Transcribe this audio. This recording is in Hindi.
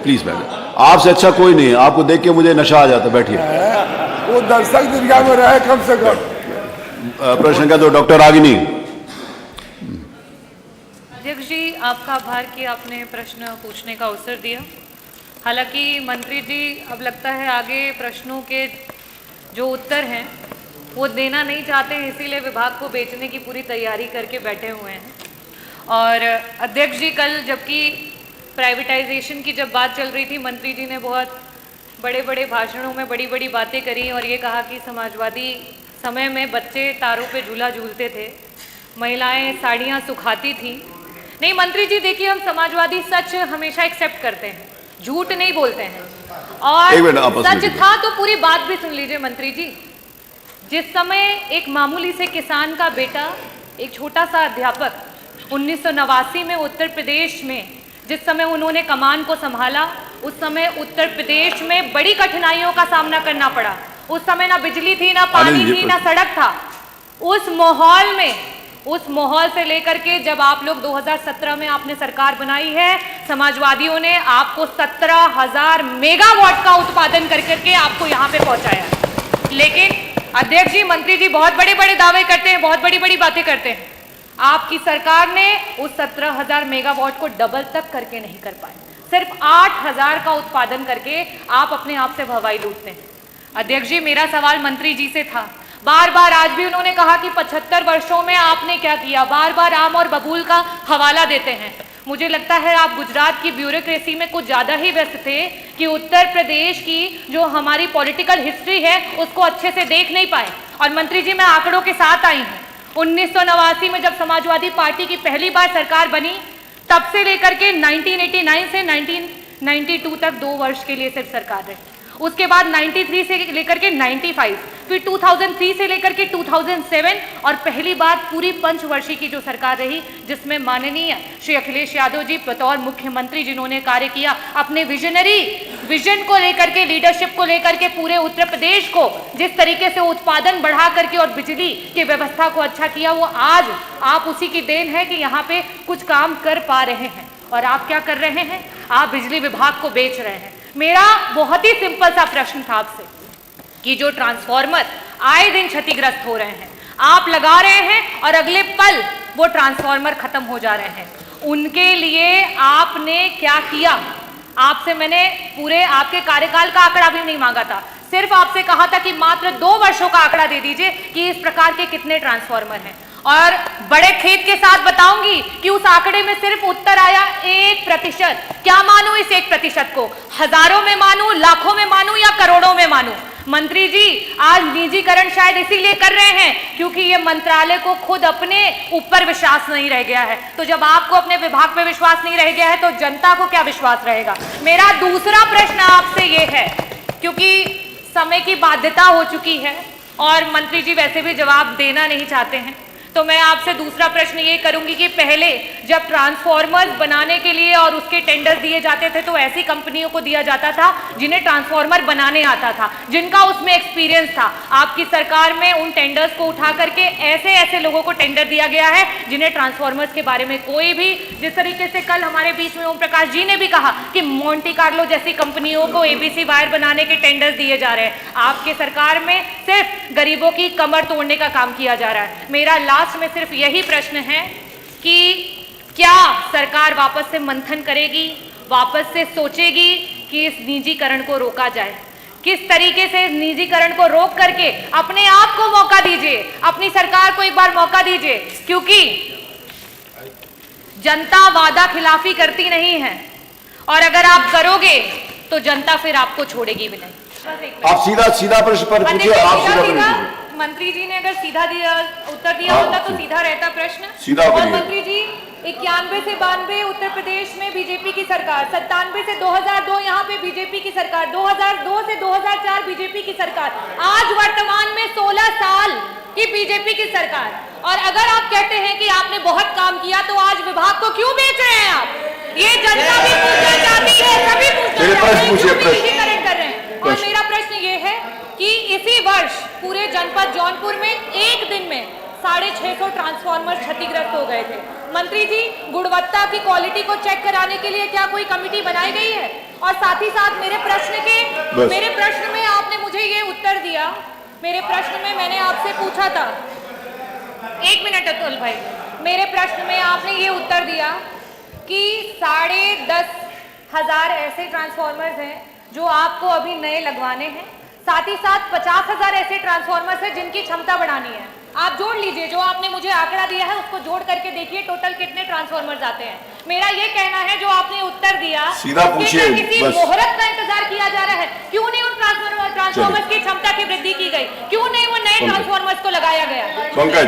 प्लीज बैठे। आपसे अच्छा कोई नहीं है, आपको देख के मुझे नशा आ जाता। बैठिए। वो दर्शक दीर्घा में रहे कम से कम। प्रश्न का तो डॉक्टर रागिनी। अध्यक्ष जी, आपका आभार कि आपने प्रश्न पूछने का अवसर दिया। हालांकि मंत्री जी अब लगता है आगे प्रश्नों के जो उत्तर हैं वो देना नहीं चाहते हैं, इसीलिए विभाग को बेचने की पूरी तैयारी करके बैठे हुए हैं। और अध्यक्ष जी, कल जबकि प्राइवेटाइजेशन की जब बात चल रही थी, मंत्री जी ने बहुत बड़े बड़े भाषणों में बड़ी बड़ी बातें करी और ये कहा कि समाजवादी समय में बच्चे तारों पे झूला झूलते थे, महिलाएं साड़ियाँ सुखाती थी। नहीं मंत्री जी, देखिए हम समाजवादी सच हमेशा एक्सेप्ट करते हैं, झूठ नहीं बोलते हैं। और सच था तो पूरी बात भी सुन लीजिए मंत्री जी। जिस समय एक मामूली से किसान का बेटा, एक छोटा सा अध्यापक 1989 में उत्तर प्रदेश में जिस समय उन्होंने कमान को संभाला, उस समय उत्तर प्रदेश में बड़ी कठिनाइयों का सामना करना पड़ा। उस समय ना बिजली थी, ना पानी थी, ना सड़क था। उस माहौल में, उस माहौल से लेकर के जब आप लोग 2017 में आपने सरकार बनाई है, समाजवादियों ने आपको 17,000 मेगावाट का उत्पादन कर करके आपको यहाँ पे पहुंचाया। लेकिन अध्यक्ष जी, मंत्री जी बहुत बड़े बड़े दावे करते हैं, बहुत बड़ी बड़ी बातें करते हैं। आपकी सरकार ने उस 17,000 मेगावाट को डबल तक करके नहीं कर पाए। सिर्फ 8,000 का उत्पादन करके आप अपने आप से भवाई लूटते हैं। अध्यक्ष जी, मेरा सवाल मंत्री जी से था, बार बार आज भी उन्होंने कहा कि 75 वर्षों में आपने क्या किया, बार बार आम और बबूल का हवाला देते हैं। मुझे लगता है आप गुजरात की ब्यूरोक्रेसी में कुछ ज्यादा ही व्यस्त थे कि उत्तर प्रदेश की जो हमारी पॉलिटिकल हिस्ट्री है उसको अच्छे से देख नहीं पाए। और मंत्री जी, मैं आंकड़ों के साथ आई हूँ। 1989 में जब समाजवादी पार्टी की पहली बार सरकार बनी, तब से लेकर के 1989 से 1992 तक 2 वर्ष के लिए सिर्फ सरकार रही। उसके बाद 93 से लेकर के 95, फिर 2003 से लेकर के 2007 और पहली बार पूरी पंचवर्षीय की जो सरकार रही जिसमें माननीय श्री अखिलेश यादव जी बतौर मुख्यमंत्री जिन्होंने कार्य किया, अपने विजनरी विजन को लेकर के, लीडरशिप को लेकर के पूरे उत्तर प्रदेश को जिस तरीके से उत्पादन बढ़ा करके और बिजली की व्यवस्था को अच्छा किया, वो आज आप उसी की देन है कि यहाँ पे कुछ काम कर पा रहे हैं। और आप क्या कर रहे हैं? आप बिजली विभाग को बेच रहे हैं। मेरा बहुत ही सिंपल सा प्रश्न था आपसे कि जो ट्रांसफार्मर आए दिन क्षतिग्रस्त हो रहे हैं, आप लगा रहे हैं और अगले पल वो ट्रांसफार्मर खत्म हो जा रहे हैं, उनके लिए आपने क्या किया? आपसे मैंने पूरे आपके कार्यकाल का आंकड़ा भी नहीं मांगा था, सिर्फ आपसे कहा था कि मात्र 2 वर्षों का आंकड़ा दे दीजिए कि इस प्रकार के कितने ट्रांसफार्मर हैं। और बड़े खेद के साथ बताऊंगी कि उस आंकड़े में सिर्फ उत्तर आया 1%। क्या मानूं इस 1% को? हजारों में मानूं, लाखों में मानूं या करोड़ों में मानूं? मंत्री जी, आज निजीकरण शायद इसीलिए कर रहे हैं क्योंकि ये मंत्रालय को खुद अपने ऊपर विश्वास नहीं रह गया है। तो जब आपको अपने विभाग पे विश्वास नहीं रह गया है तो जनता को क्या विश्वास रहेगा? मेरा दूसरा प्रश्न आपसे ये है, क्योंकि समय की बाध्यता हो चुकी है और मंत्री जी वैसे भी जवाब देना नहीं चाहते हैं, तो मैं आपसे दूसरा प्रश्न ये करूंगी कि पहले जब ट्रांसफार्मर्स बनाने के लिए और उसके टेंडर दिए जाते थे तो ऐसी कंपनियों को दिया जाता था जिन्हें ट्रांसफार्मर बनाने आता था, जिनका उसमें एक्सपीरियंस था। आपकी सरकार में उन टेंडर्स को उठा करके ऐसे ऐसे लोगों को टेंडर दिया गया है जिन्हें ट्रांसफार्मर्स के बारे में कोई भी, जिस तरीके से कल हमारे बीच में ओम प्रकाश जी ने भी कहा कि मोंटी कार्लो जैसी कंपनियों को एबीसी वायर बनाने के टेंडर्स दिए जा रहे हैं, आपके सरकार में सिर्फ गरीबों की कमर तोड़ने का काम किया जा रहा है। मेरा लास्ट में सिर्फ यही प्रश्न है कि क्या सरकार वापस से मंथन करेगी, वापस से सोचेगी कि इस निजीकरण को रोका जाए? किस तरीके से निजीकरण को रोक करके अपने आप को मौका दीजिए, अपनी सरकार को एक बार मौका दीजिए, क्योंकि जनता वादा खिलाफी करती नहीं है और अगर आप करोगे तो जनता फिर आपको छोड़ेगी भी नहीं। आप सीधा प्रश्न पर पूछिए। आप सीधा मंत्री जी ने अगर सीधा उत्तर दिया होता तो सीधा रहता प्रश्न। सीधा और मंत्री जी, 91 से 92 उत्तर प्रदेश में बीजेपी की सरकार, 97 से 2002 यहाँ पे बीजेपी की सरकार, 2002 से 2004 बीजेपी की सरकार, आज वर्तमान में 16 साल की बीजेपी की सरकार। और अगर आप कहते हैं कि आपने बहुत काम किया तो आज विभाग को क्यों बेच रहे हैं आप? ये जनता भी पूछना चाहती है, सभी पूछना चाहते हैं, क्यों निजीकरण कर रहे हैं? और मेरा प्रश्न ये है कि इसी वर्ष पूरे जनपद जौनपुर में एक दिन में 650 ट्रांसफार्मर क्षतिग्रस्त हो गए थे। मंत्री जी, गुणवत्ता की क्वालिटी को चेक कराने के लिए क्या कोई कमेटी बनाई गई है? और साथ ही साथ मेरे बस। प्रश्न में आपने मुझे ये उत्तर दिया। मेरे प्रश्न में मैंने आपसे पूछा था, एक मिनट अतुल भाई, मेरे प्रश्न में आपने ये उत्तर दिया कि 10,500 ऐसे ट्रांसफॉर्मर्स हैं जो आपको अभी नए लगवाने हैं, साथ ही साथ 50,000 ऐसे ट्रांसफॉर्मर्स हैं जिनकी क्षमता बढ़ानी है। आप जोड़ लीजिए, जो आपने मुझे आंकड़ा दिया है उसको जोड़ करके देखिए टोटल कितने ट्रांसफॉर्मर्स आते हैं। मेरा ये कहना है जो आपने उत्तर दिया, सीधा उसके पूछिए, लिए किसी बस। मुहूर्त का इंतजार किया जा रहा है? क्यों नहीं उन ट्रांसफॉर्मर्स की क्षमता की वृद्धि की गई? क्यों नहीं वो नए ट्रांसफॉर्मर्स को लगाया गया? पंकज